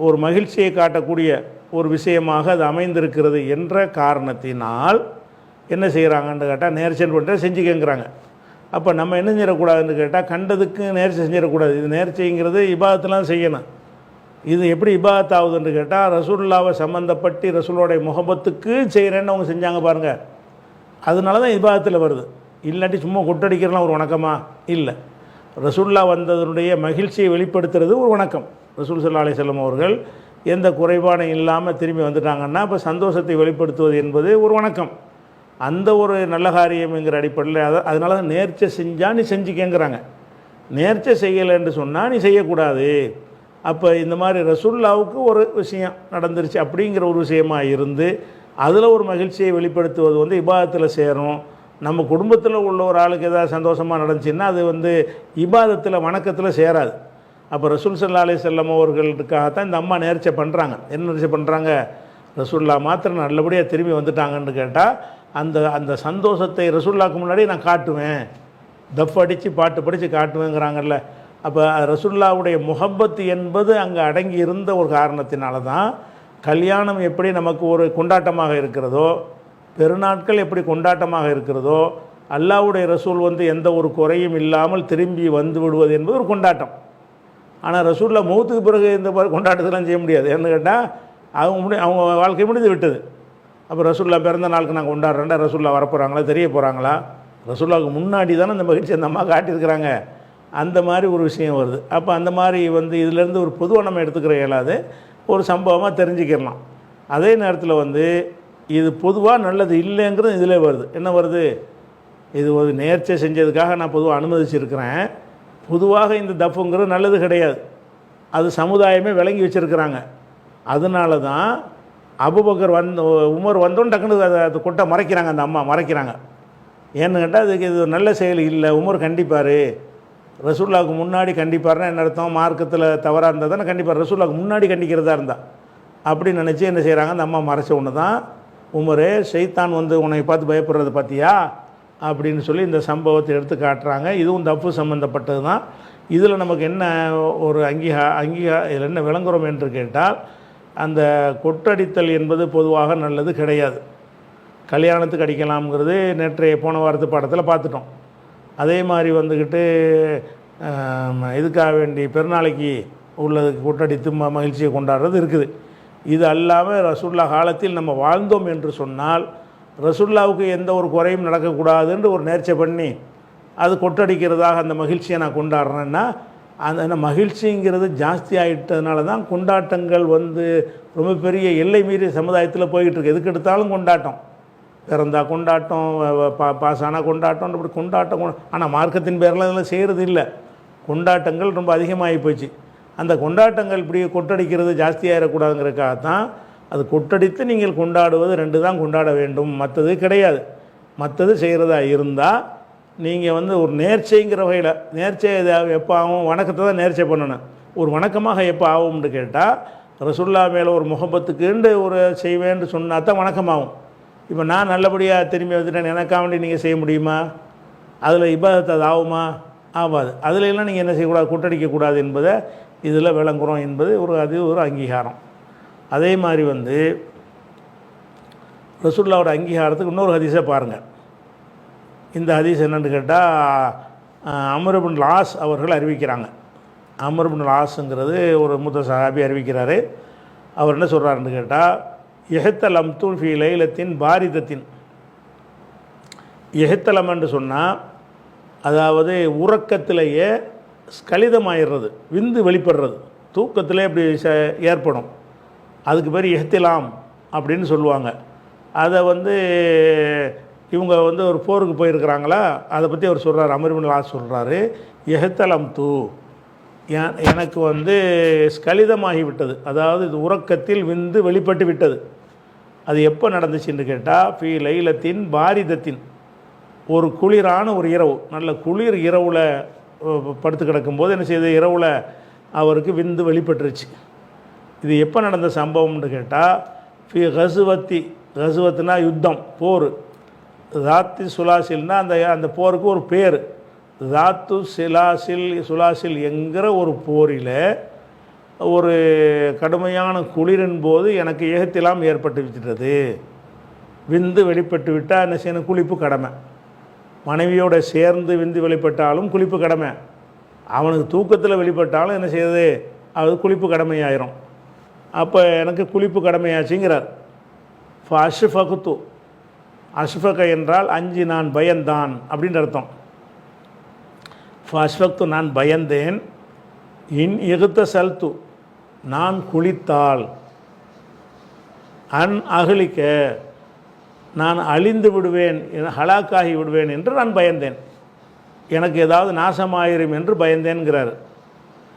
ஒரு மகிழ்ச்சியை காட்டக்கூடிய ஒரு விஷயமாக அது அமைந்திருக்கிறது என்ற காரணத்தினால் என்ன செய்கிறாங்கன்னு கேட்டால், நேர்ச்சைன்னு பண்ணிட்டு செஞ்சுக்கங்கிறாங்க. அப்போ நம்ம என்ன செய்யக்கூடாதுன்னு கேட்டால், கண்டதுக்கு நேர்ச்சை செஞ்சிடக்கூடாது. இது நேர்ச்சைங்கிறது இபாதத்தெலாம் செய்யணும். இது எப்படி இபாதத் ஆகுதுன்னு கேட்டால், ரசூலுல்லாவை சம்மந்தப்பட்டு ரசூலோடைய முகப்பத்துக்கு செய்கிறேன்னு அவங்க செஞ்சாங்க பாருங்கள், அதனால தான் இபாதத்தில் வருது. இல்லாட்டி சும்மா கொட்டடிக்கிறலாம் ஒரு வணக்கமா இல்லை. ரசூலுல்லாஹ் வந்ததனுடைய மகிழ்ச்சியை வெளிப்படுத்துறது ஒரு வணக்கம். ரசூல் ஸல்லல்லாஹு அலைஹி வஸல்லம் அவர்கள் எந்த குறைபாடும் இல்லாமல் திரும்பி வந்துட்டாங்கன்னா இப்போ சந்தோஷத்தை வெளிப்படுத்துவது என்பது ஒரு வணக்கம். அந்த ஒரு நல்ல காரியம்ங்கிற அடிப்படையில் அதனால தான் நேர்ச்சை செஞ்சால் நீ செஞ்சுக்கங்கிறாங்க. நேர்ச்சை செய்யலைன்னு சொன்னால் நீ செய்யக்கூடாது. அப்போ இந்த மாதிரி ரசூலுல்லாவுக்கு ஒரு விஷயம் நடந்துருச்சு அப்படிங்கிற ஒரு விஷயமாக இருந்து அதில் ஒரு மகிழ்ச்சியை வெளிப்படுத்துவது இபாதத்தில் சேரும். நம்ம குடும்பத்தில் உள்ள ஒரு ஆளுக்கு ஏதாவது சந்தோஷமாக நடந்துச்சுன்னா அது இபாதத்தில் வணக்கத்தில் சேராது. அப்போ ரசூல் ஸல்லல்லாஹு அலைஹி வஸல்லம் அவர்களுக்காகத்தான் இந்த அம்மா நேர்ச்சை பண்ணுறாங்க. என்ன நேர்ச்சை பண்ணுறாங்க? ரசூலுல்லாஹ் மாத்திரம் நல்லபடியாக திரும்பி வந்துட்டாங்கன்னு கேட்டால் அந்த சந்தோஷத்தை ரசூலுல்லாஹ்க்கு முன்னாடி நான் காட்டுவேன், தஃப் அடித்து பாட்டு படித்து காட்டுவேங்கிறாங்கல்ல. அப்போ ரசூலுல்லாஹ்வுடைய முஹப்பத் என்பது அங்கே அடங்கி இருந்த ஒரு காரணத்தினால தான் கல்யாணம் எப்படி நமக்கு ஒரு கொண்டாட்டமாக இருக்கிறதோ, பெருநாட்கள் எப்படி கொண்டாட்டமாக இருக்கிறதோ, அல்லாஹ்வுடைய ரசூல் எந்த ஒரு குறையும் இல்லாமல் திரும்பி வந்து விடுவது என்பது ஒரு கொண்டாட்டம். ஆனால் ரசூலுல்லாஹ் மௌத்துக்கு பிறகு இந்த மாதிரி கொண்டாட்டத்தெல்லாம் செய்ய முடியாது. ஏன்னு கேட்டால் அவங்க வாழ்க்கை முடிந்து விட்டது. அப்போ ரசூலுல்லாஹ் பிறந்த நாளுக்கு நாங்கள் கொண்டாடுறேன்டா, ரசூலுல்லாஹ் வரப்போகிறாங்களா, தெரிய போகிறாங்களா? ரசூலுல்லாஹ்வுக்கு முன்னாடி தானே இந்த மகிழ்ச்சி அந்த அம்மா காட்டியிருக்கிறாங்க. அந்த மாதிரி ஒரு விஷயம் வருது. அப்போ அந்த மாதிரி இதிலேருந்து ஒரு பொதுவாக நம்ம எடுத்துக்கிற இயலாது, ஒரு சம்பவமாக தெரிஞ்சுக்கிடலாம். அதே நேரத்தில் இது பொதுவாக நல்லது இல்லைங்கிறது இதிலே வருது. என்ன வருது? இது ஒரு நேர்ச்சை செஞ்சதுக்காக நான் பொதுவாக அனுமதிச்சிருக்கிறேன். பொதுவாக இந்த தப்புங்கிறது நல்லது கிடையாது. அது சமுதாயமே விளங்கி வச்சுருக்கிறாங்க. அதனால தான் அபூபக்கர் உமர் வந்தோன்னு டக்குன்னு அதை கொட்டை மறைக்கிறாங்க, அந்த அம்மா மறைக்கிறாங்க. ஏன்னு கேட்டால் அதுக்கு இது ஒரு நல்ல செயல் இல்லை. உமர் கண்டிப்பார், ரசூலுல்லாஹ்வுக்கு முன்னாடி கண்டிப்பார்னா என்ன அர்த்தம்? மார்க்கத்தில் தவறாக இருந்தால் தானே கண்டிப்பார். ரசூலுல்லாஹ்வுக்கு முன்னாடி கண்டிக்கிறதா இருந்தால் அப்படின்னு நினச்சி என்ன செய்கிறாங்க, அந்த அம்மா மறைச்ச ஒன்று தான் உமரே ஷைத்தான் உன்னை பார்த்து பயப்படுறது பார்த்தியா அப்படின்னு சொல்லி இந்த சம்பவத்தை எடுத்து காட்டுறாங்க. இதுவும் தப்பு சம்மந்தப்பட்டது தான். இதில் நமக்கு என்ன ஒரு இதில் என்ன விளங்குறோம் என்று கேட்டால், அந்த கொட்டடித்தல் என்பது பொதுவாக நல்லது கிடையாது. கல்யாணத்துக்கு அடிக்கலாம்ங்கிறது நேற்றைய போன வாரத்து பாடத்தில் பார்த்துட்டோம். அதே மாதிரி இதுக்காக வேண்டி பெருநாளைக்கு உள்ளதுக்கு கொட்டடித்து மகிழ்ச்சியை கொண்டாடுறது இருக்குது. இது அல்லாமல் ரசூலுல்லாஹ் காலத்தில் நம்ம வாழ்ந்தோம் என்று சொன்னால் ரசூலுல்லாஹ்வுக்கு எந்த ஒரு குறையும் நடக்கக்கூடாதுன்னு ஒரு நேர்ச்சை பண்ணி அது கொட்டடிக்கிறதாக அந்த மகிழ்ச்சியை நான் கொண்டாடுறேன்னா, அந்த மகிழ்ச்சிங்கிறது ஜாஸ்தி ஆகிட்டதுனால தான் கொண்டாட்டங்கள் ரொம்ப பெரிய எல்லை மீறி சமுதாயத்தில் போய்கிட்டு இருக்கு. எதுக்கு எடுத்தாலும் கொண்டாட்டம், பிறந்தா கொண்டாட்டம், பாஸ் ஆனால் கொண்டாட்டம், இப்படி கொண்டாட்டம். ஆனால் மார்க்கத்தின் பேரெலாம் இதெல்லாம் செய்கிறது இல்லை. கொண்டாட்டங்கள் ரொம்ப அதிகமாகி போச்சு. அந்த கொண்டாட்டங்கள் இப்படி கொட்டடிக்கிறது ஜாஸ்தியாகிடக்கூடாதுங்கிறதுக்காகத்தான் அது கொட்டடித்து நீங்கள் கொண்டாடுவது 2 தான் கொண்டாட வேண்டும், மற்றது கிடையாது. மற்றது செய்கிறதா இருந்தால் நீங்கள் வந்து ஒரு நேர்ச்சைங்கிற வகையில் நேர்ச்சை எப்போ ஆகும், வணக்கத்தை தான் நேர்ச்சை பண்ணணும். ஒரு வணக்கமாக எப்போ ஆகும்னு கேட்டால் ரசுல்லா மேலே ஒரு முகப்பத்துக்குண்டு ஒரு செய்வேன்னு சொன்னால் தான் வணக்கமாகும். இப்போ நான் நல்லபடியாக திரும்பி வந்துட்டேன், எனக்காக வேண்டி நீங்கள் செய்ய முடியுமா? அதில் இபாதத் அது ஆகுமா? ஆகாது. அதில் எல்லாம் நீங்கள் என்ன செய்யக்கூடாது, கூட்டடிக்கக்கூடாது என்பதை இதில் விளங்குறோம் என்பது அது ஒரு அங்கீகாரம். அதே மாதிரி வந்து ரசூலுல்லாவோட அங்கீகாரத்துக்கு இன்னொரு ஹதீஸை பாருங்கள். இந்த ஹதீஸ் என்னென்னு கேட்டால் அம்ர் இப்னு ஆஸ் அவர்கள் அறிவிக்கிறாங்க. அம்ர் இப்னு ஆஸ்ங்கிறது ஒரு மூத்த சஹாபி அறிவிக்கிறாரு. அவர் என்ன சொல்கிறாருன்னு கேட்டால், எஹத்தலம் ஃபீ லைலத்தின் பாரிதத்தின். எஹத்தலம் என்று சொன்னால் அதாவது உறக்கத்திலேயே ஸ்கலிதமாயிடுறது, விந்து வெளிப்படுறது, தூக்கத்திலே இப்படி ஏற்படும். அதுக்கு பேர் எஹ்திலாம் அப்படின்னு சொல்லுவாங்க. அதை வந்து இவங்க வந்து ஒரு போருக்கு போயிருக்கிறாங்களா, அதை பற்றி அவர் சொல்கிறார். அம்ர் இப்னு ஆஸ் சொல்கிறாரு, எஹ்தலம் எனக்கு வந்து ஸ்கலிதமாகி விட்டது, அதாவது இது உறக்கத்தில் விந்து வெளிப்பட்டு விட்டது. அது எப்போ நடந்துச்சுன்னு கேட்டால், ஃபீ லைலத்தின் பாரிதத்தின், ஒரு குளிரான ஒரு இரவு, நல்ல குளிர் இரவில் படுத்து கிடக்கும்போது என்ன செய்யுது, இரவில் அவருக்கு விந்து வெளிப்பட்டுருச்சு. இது எப்போ நடந்த சம்பவம்னு கேட்டால், ஃபி கசுவத்துனா யுத்தம், போர். தாத்து சுலாசில்னா அந்த போருக்கு ஒரு பேர். தாத்து சுலாசில் என்கிற ஒரு போரில் ஒரு கடுமையான குளிரின் போது எனக்கு ஏகத்திலாம் ஏற்பட்டு விட்டது. விந்து வெளிப்பட்டு விட்டால் என்ன செய்யணும், குளிப்பு கடமை. மனைவியோடு சேர்ந்து விந்து வெளிப்பட்டாலும் குளிப்பு கடமை. அவனுக்கு தூக்கத்தில் வெளிப்பட்டாலும் என்ன செய்யுது, அது குளிப்பு கடமையாயிரும். அப்போ எனக்கு குளிப்பு கடமையாச்சுங்கிறார். அஷ்ஃபக்து, அஷ்ஃபக என்றால் அஞ்சு, நான் பயந்தான் அப்படின்ற அர்த்தம். அஷ்ஃபக்து, நான் பயந்தேன். இன் எகுத்த சல்து, நான் குளித்தால். அன் அகலிக்க, நான் அழிந்து விடுவேன், ஹலாக்காகி விடுவேன் என்று நான் பயந்தேன். எனக்கு ஏதாவது நாசமாயிரும் என்று பயந்தேன்கிறார்.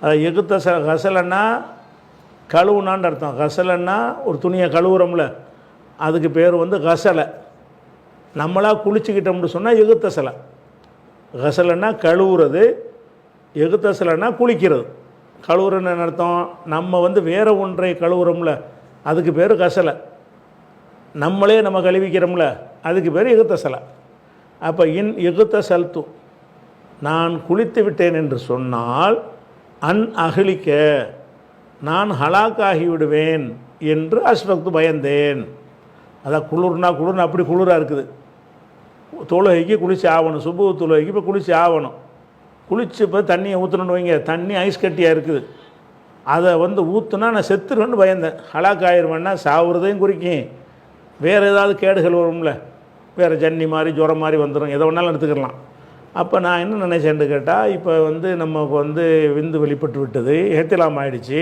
அதை எகுத்த கசலன்னா கழுவுனான்னு அர்த்தம். கசலன்னா ஒரு துணியை கழுவுறோம்ல, அதுக்கு பேர் வந்து கசலை. நம்மளாக குளிச்சுக்கிட்டோம்னு சொன்னால் எகுத்தசலை. கசலைன்னா கழுவுறது, எகுத்தசலைன்னா குளிக்கிறது. கழுவுறன்னு அர்த்தம், நம்ம வந்து வேறு ஒன்றை கழுவுறோம்ல, அதுக்கு பேர் கசலை. நம்மளே நம்ம கழுவிக்கிறோம்ல, அதுக்கு பேர் எகுத்தசலை. அப்போ இன் எகுத்த சல்து, நான் குளித்து விட்டேன் என்று சொன்னால், அன் அகலிக்க, நான் ஹலாக்காகி விடுவேன் என்று அஷ்ஃபக்து பயந்தேன். அதான் குளிர்னா அப்படி குளிராக இருக்குது. தொழுகைக்கு குளிச்சு ஆகணும், சுபு தொழுகைக்கு இப்போ குளிச்சு ஆகணும். குளிச்சு இப்போ தண்ணியை ஊற்றணுன்னு வைங்க, தண்ணி ஐஸ் கட்டியாக இருக்குது. அதை வந்து ஊற்றுனா நான் செத்துருவேன்னு பயந்தேன். ஹலாக்காயிருவேன்னா சாவுறதையும் குறிக்கும், வேறு ஏதாவது கேடுகள் வரும்ல, வேறு ஜன்னி மாதிரி ஜுரம் மாதிரி வந்துடும், எதை வேணாலும் எடுத்துக்கலாம். அப்போ நான் என்ன நினைச்சேன்னு கேட்டால், இப்போ வந்து நமக்கு வந்து விந்து வெளிப்பட்டு விட்டது, எஹ்திலாம் ஆகிடுச்சு.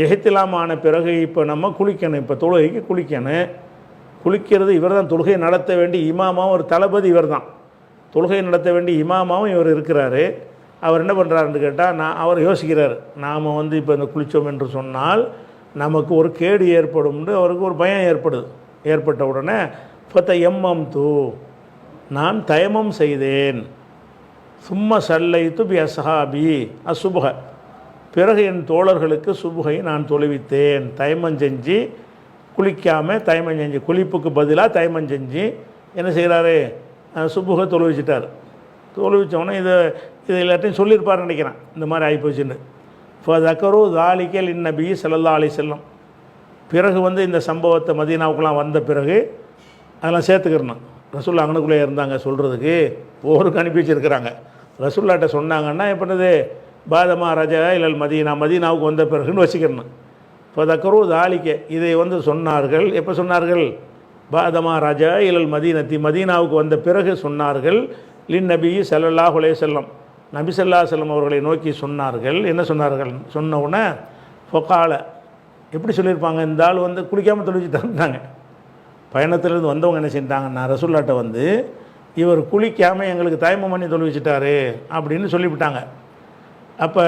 எஹ்திலாம் ஆன பிறகு இப்போ நம்ம குளிக்கணும், இப்போ தொழுகைக்கு குளிக்கணும். குளிக்கிறது இவர் தான், தொழுகை நடத்த வேண்டிய இமாமாவும் ஒரு தளபதி இவர் தான், தொழுகை நடத்த வேண்டிய இமாமாவும் இவர் இருக்கிறாரு. அவர் என்ன பண்ணுறாருன்னு கேட்டால், அவர் யோசிக்கிறார், நாம் வந்து இப்போ இந்த குளித்தோம் என்று சொன்னால் நமக்கு ஒரு கேடு ஏற்படும்னு அவருக்கு ஒரு பயம் ஏற்பட்ட உடனே நான் தயமம் செய்தேன். சும்மா சல்லைத்து பி அஸ்ஹாபி அசுபக, பிறகு என் தோழர்களுக்கு சுபுகை நான் தொழுவித்தேன். தயமம் செஞ்சு, குளிக்காமல் தயமம் செஞ்சு, குளிப்புக்கு பதிலாக தயமம் செஞ்சு என்ன செய்கிறாரு, சுபுகை தொழுவிச்சிட்டார். தொழுவிச்சோன்னே இது எல்லாத்தையும் சொல்லியிருப்பார் நினைக்கிறேன், இந்த மாதிரி ஆகிப்போச்சுன்னு. இப்போ தக்கரு தாலிக்கல் இந்நபி ஸல்லல்லாஹு அலைஹி வஸல்லம், பிறகு வந்து இந்த சம்பவத்தை மதீனாவுக்குலாம் வந்த பிறகு அதெல்லாம் சேர்த்துக்கிறணும். ரசூல்லா அங்கனுக்குள்ளே இருந்தாங்க சொல்கிறதுக்கு, போருக்கு அனுப்பி வச்சுருக்கிறாங்க. ரசூல்லாட்ட சொன்னாங்கன்னா எப்படிது, பாதமா ரஜா இல்லல் மதீனாவுக்கு வந்த பிறகுன்னு வச்சுக்கிறணும். இப்போ தக்கரு தாலிக்க, இதை வந்து சொன்னார்கள். எப்போ சொன்னார்கள், பாதமா ரஜா இல்லல் மதீனாவுக்கு வந்த பிறகு சொன்னார்கள். லின் நபி ஸல்லல்லாஹு அலைஹி வஸல்லம், நபி ஸல்லல்லாஹு அலைஹி வஸல்லம் அவர்களை நோக்கி சொன்னார்கள். என்ன சொன்னார்கள், சொன்ன உடனே ஃபொகால, எப்படி சொல்லியிருப்பாங்க, இந்த ஆள் வந்து குளிக்காமல் தொழிச்சு தந்தாங்க. பயணத்திலேருந்து வந்தவங்க என்ன செஞ்சிட்டாங்கன்னா, ரசூல்லாட்ட வந்து இவர் குளிக்காமல் எங்களுக்கு தயமம் பண்ணி தொழுவிச்சிட்டாரு அப்படின்னு சொல்லிவிட்டாங்க. அப்போ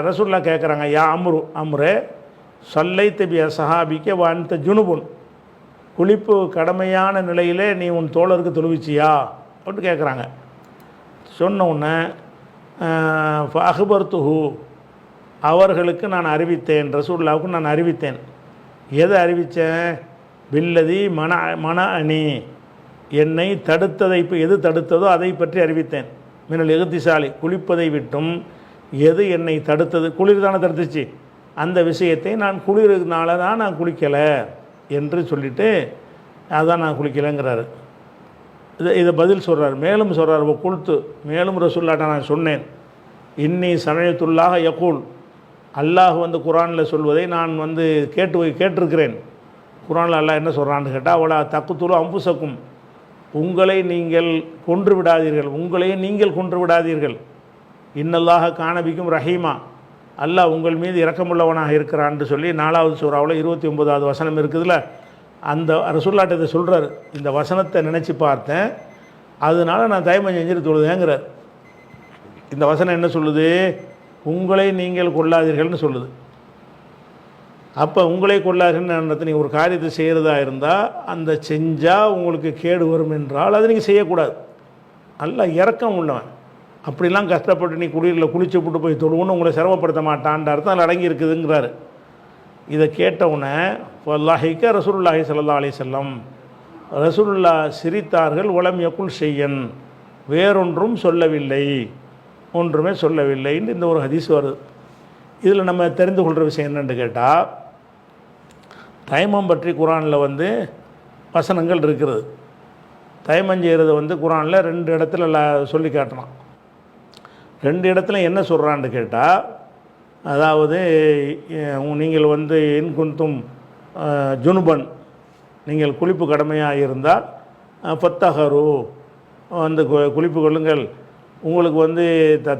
ரசூல்லா கேட்குறாங்க, யா அம்ரே சல்லை தபி சஹாபிக்க வான்த்த ஜுனுபுன், குளிப்பு கடமையான நிலையிலே நீ உன் தோழருக்கு தொழுவிச்சியா அப்படின்னு கேட்குறாங்க. சொன்ன உடனே அஹ்பர்துஹு, அவர்களுக்கு நான் அறிவித்தேன், ரசூலுல்லாவுக்கு நான் அறிவித்தேன். எதை அறிவித்தேன்? பில்லதி மன அணி, என்னை தடுத்ததை, எது தடுத்ததோ அதை பற்றி அறிவித்தேன். மின்னல் எகுத்திசாலி, குளிப்பதை விட்டும் எது என்னை தடுத்தது, குளிர் தானே தடுத்துச்சு, அந்த விஷயத்தை நான் குளிர்னால தான் நான் குளிக்கலை என்று சொல்லிவிட்டு அதான் நான் குளிக்கலைங்கிறாரு. இதை பதில் சொல்கிறார். மேலும் சொல்கிறார், குல்த்து, மேலும் ரசூலுல்லாஹ்ட்ட நான் சொன்னேன், இன்னி சமயத்துல்லாஹ யகூல், அல்லாஹ் குரானில் சொல்வதை நான் கேட்டிருக்கிறேன். குரானில் அல்லாஹ் என்ன சொல்கிறான்னு கேட்டால், அவளா தக்குத்துலு அம்புசக்கும், உங்களை நீங்கள் கொன்று விடாதீர்கள், உங்களையே நீங்கள் கொன்று விடாதீர்கள். இன்னல்லாஹ கானபிக்கும் ரஹீமா, அல்லாஹ் உங்கள் மீது இரக்கமுள்ளவனாக இருக்கிறான்னு சொல்லி 4வது சூறாவில் 29வது வசனம் இருக்குதுல்ல, அந்த ரசூலுல்லாஹ்ட்ட இதை சொல்கிறார். இந்த வசனத்தை நினச்சி பார்த்தேன், அதனால் நான் தயமம் செஞ்சுட்டு தொழுதேங்கிறார். இந்த வசனம் என்ன சொல்லுது? உங்களை நீங்கள் கொள்ளாதீர்கள்னு சொல்லுது. அப்போ உங்களே கொள்ளாதீர்கள், நீங்கள் ஒரு காரியத்தை செய்கிறதா இருந்தால் அந்த செஞ்சால் உங்களுக்கு கேடு வரும் என்றால் அதை நீங்கள் செய்யக்கூடாது. நல்லா இரக்கம் உள்ளவன், அப்படிலாம் கஷ்டப்பட்டு நீ குளிரில் குளிச்சு போட்டு போய் தொழுவுன்னு உங்களை சிரமப்படுத்த மாட்டான்ற அர்த்தம் அதில் அடங்கி இருக்குதுங்கிறாரு. இதை கேட்டவுடனே வல்லாஹிக்க ரசூலுல்லாஹி ஸல்லல்லாஹு அலைஹி வஸல்லம், ரசூலுல்லாஹ் சிரித்தார்கள். உலம் யகுல் ஷையன், வேறொன்றும் சொல்லவில்லை, ஒன்றுமே சொல்லவில்லைன்னு இந்த ஒரு ஹதீஸ் வருது. இதில் நம்ம தெரிந்து கொள்கிற விஷயம் என்னென்னு கேட்டால், தயமம் பற்றி குரானில் வசனங்கள் இருக்கிறது. தயமம் செய்கிறது குரானில் 2 இடத்துல சொல்லி காட்டலாம். 2 இடத்துல என்ன சொல்கிறான்னு கேட்டால், அதாவது நீங்கள் என் குந்தும் ஜுனுபன், நீங்கள் குளிப்பு கடமையாக இருந்தால் ஃபத்தஹரு, குளிப்பு கொள்ளுங்கள். உங்களுக்கு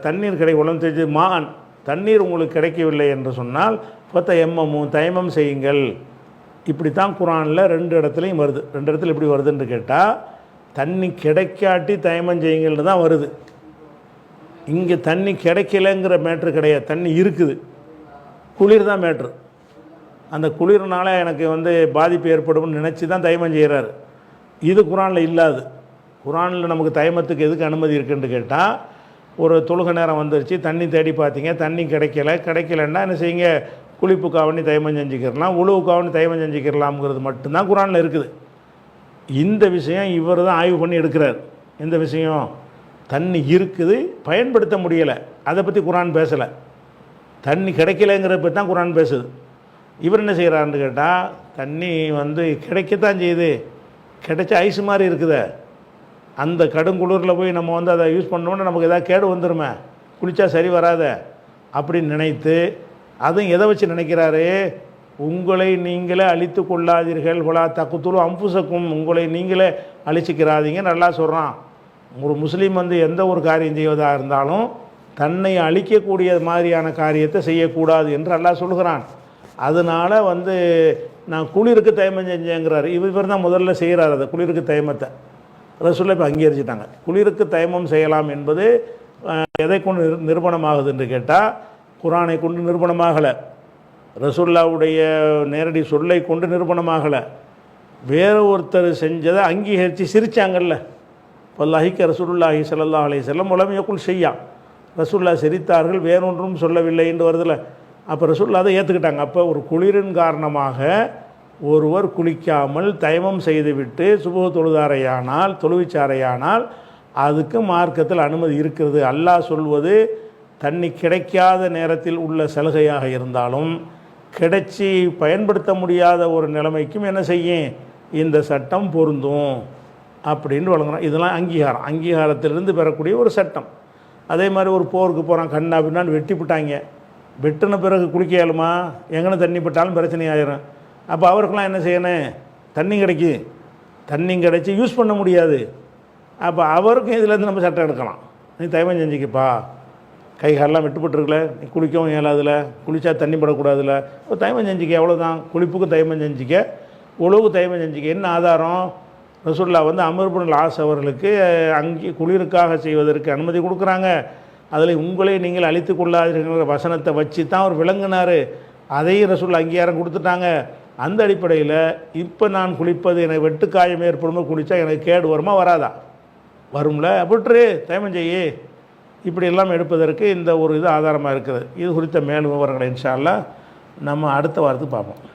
தண்ணீர் உடம்பு தெரிஞ்சு மான், தண்ணீர் உங்களுக்கு கிடைக்கவில்லை என்று சொன்னால் தயமம் செய்யுங்கள். இப்படி தான் குரானில் 2 இடத்துலையும் வருது. 2 இடத்துல எப்படி வருதுன்னு கேட்டால், தண்ணி கிடைக்காட்டி தயமம் செய்யுங்கள்னு தான் வருது. இங்கே தண்ணி கிடைக்கலைங்கிற மேட்ரு கிடையாது, தண்ணி இருக்குது, குளிர் தான் மேட்ரு. அந்த குளிர்னால எனக்கு பாதிப்பு ஏற்படும்னு நினச்சி தான் தயமம் செய்கிறாரு. இது குரானில் இல்லாது. குரானில் நமக்கு தயமத்துக்கு எதுக்கு அனுமதி இருக்குன்னு கேட்டால், ஒரு தொழுகை நேரம் வந்துருச்சு, தண்ணி தேடி பார்த்தீங்க, தண்ணி கிடைக்கலன்னா என்ன செய்யுங்க, குளிப்புக்காவணி தயமம் செஞ்சுக்கிறலாம், உழவுக்காவணி தயமம் செஞ்சுக்கிறலாம்ங்கிறது மட்டும்தான் குரானில் இருக்குது. இந்த விஷயம் இவர் தான் ஆய்வு பண்ணி எடுக்கிறார். இந்த விஷயம் தண்ணி இருக்குது, பயன்படுத்த முடியலை, அதை பற்றி குரான் பேசலை. தண்ணி கிடைக்கலைங்கிறத பற்றி தான் குரான் பேசுது. இவர் என்ன செய்கிறாருன்னு கேட்டால், தண்ணி கிடைக்கத்தான் செய்யுது, கிடைச்ச ஐஸ் மாதிரி இருக்குதே, அந்த கடுங்குளிரில் போய் நம்ம அதை யூஸ் பண்ணோன்னு நமக்கு எதாவது கேடு வந்துடுமே, குளித்தா சரி வராத அப்படின்னு நினைத்து, அதுவும் எதை வச்சு நினைக்கிறாரு, உங்களை நீங்களே அழித்து கொள்ளாதீர்கள், வலா தக்குத்துலு அம்புசக்கும், உங்களை நீங்களே அழிச்சிக்கிறாதீங்க நல்லா சொல்கிறான். ஒரு முஸ்லீம் எந்த ஒரு காரியம் செய்வதாக இருந்தாலும் தன்னை அழிக்கக்கூடிய மாதிரியான காரியத்தை செய்யக்கூடாது என்று அல்லாஹ் சொல்கிறான். அதனால் நான் குளிருக்கு தயமம் செஞ்சேங்கிறார். இவர் தான் முதல்ல செய்கிறார். அதை குளிருக்கு தயமத்தை ரசூலுல்லாஹ் இப்போ அங்கீகரிச்சிட்டாங்க. குளிருக்கு தயமம் செய்யலாம் என்பது எதை கொண்டு நிரூபணமாகுது என்று கேட்டால், குரானை கொண்டு நிரூபணமாகலை, ரசூலுல்லாஹ்வுடைய நேரடி சொல்லை கொண்டு நிரூபணமாகலை, வேறு ஒருத்தர் செஞ்சதை அங்கீகரித்து சிரித்தாங்கல்ல. வல்லாஹிக்க ரசூலுல்லாஹி ஸல்லல்லாஹு அலைஹி வஸல்லம் உலம் யகுல் ஷையா, ரசூலுல்லாஹ் சிரித்தார்கள், வேறொன்றும் சொல்லவில்லை என்று வருதில்ல. அப்போ ரசூலுல்லாஹ் அதை ஏற்றுக்கிட்டாங்க. அப்போ ஒரு குளிரின் காரணமாக ஒருவர் குளிக்காமல் தயமம் செய்துவிட்டு சுபஹ் தொழுவிச்சாரையானால் அதுக்கு மார்க்கத்தில் அனுமதி இருக்கிறது. அல்லாஹ் சொல்வது தண்ணி கிடைக்காத நேரத்தில் உள்ள சலுகையாக இருந்தாலும் கிடைச்சி பயன்படுத்த முடியாத ஒரு நிலைமைக்கும் என்ன செய்யும், இந்த சட்டம் பொருந்தும் அப்படின்னு வழங்குறோம். இதெல்லாம் அங்கீகாரத்திலிருந்து பெறக்கூடிய ஒரு சட்டம். அதே மாதிரி ஒரு போருக்கு போகிறான், கண்ணா பின்னான்னு வெட்டி விட்டாங்க, வெட்டின பிறகு குளிக்க இயலுமா, எங்கன்னு தண்ணி பட்டாலும் பிரச்சனை ஆயிரும். அப்போ அவருக்கெல்லாம் என்ன செய்யணும், தண்ணி கிடைச்சி யூஸ் பண்ண முடியாது. அப்போ அவருக்கும் இதுலேருந்து நம்ம சட்டம் எடுக்கலாம். நீ தயமம் செஞ்சுக்கப்பா, கை காலெலாம் வெட்டுப்பட்டுருக்கல, நீ குளிக்கவும் இயலாதுல, குளித்தா தண்ணி படக்கூடாதுல, இப்போ தயமம் செஞ்சுக்க, எவ்வளோதான். குளிப்புக்கு தயமம் செஞ்சுக்க, உழவு தயமம் செஞ்சுக்க. என்ன ஆதாரம்? ரசூலுல்லாஹ் அம்ர் இப்னுல் ஆஸ் அவர்களுக்கு அங்கே குளிருக்காக செய்வதற்கு அனுமதி கொடுக்குறாங்க. அதில் உங்களை நீங்கள் அழித்து கொள்ளாதீர்கள் வசனத்தை வச்சு தான் அவர் விளங்கினார். அதையும் ரசூலுல்லாஹ் அங்கீகாரம் கொடுத்துட்டாங்க. அந்த அடிப்படையில் இப்போ நான் குளிப்பது எனக்கு வெட்டுக்காயம் ஏற்படும்போது குளித்தா எனக்கு கேடு வருமா வராதா? வரும்ல, விட்டுரு தயமம் செய்யி, இப்படி எல்லாம் எடுப்பதற்கு இந்த ஒரு இது ஆதாரமாக இருக்குது. இது குறித்த மேலும் விவரங்களை இன்ஷா அல்லாஹ் நம்ம அடுத்த வாரத்துக்கு பார்ப்போம்.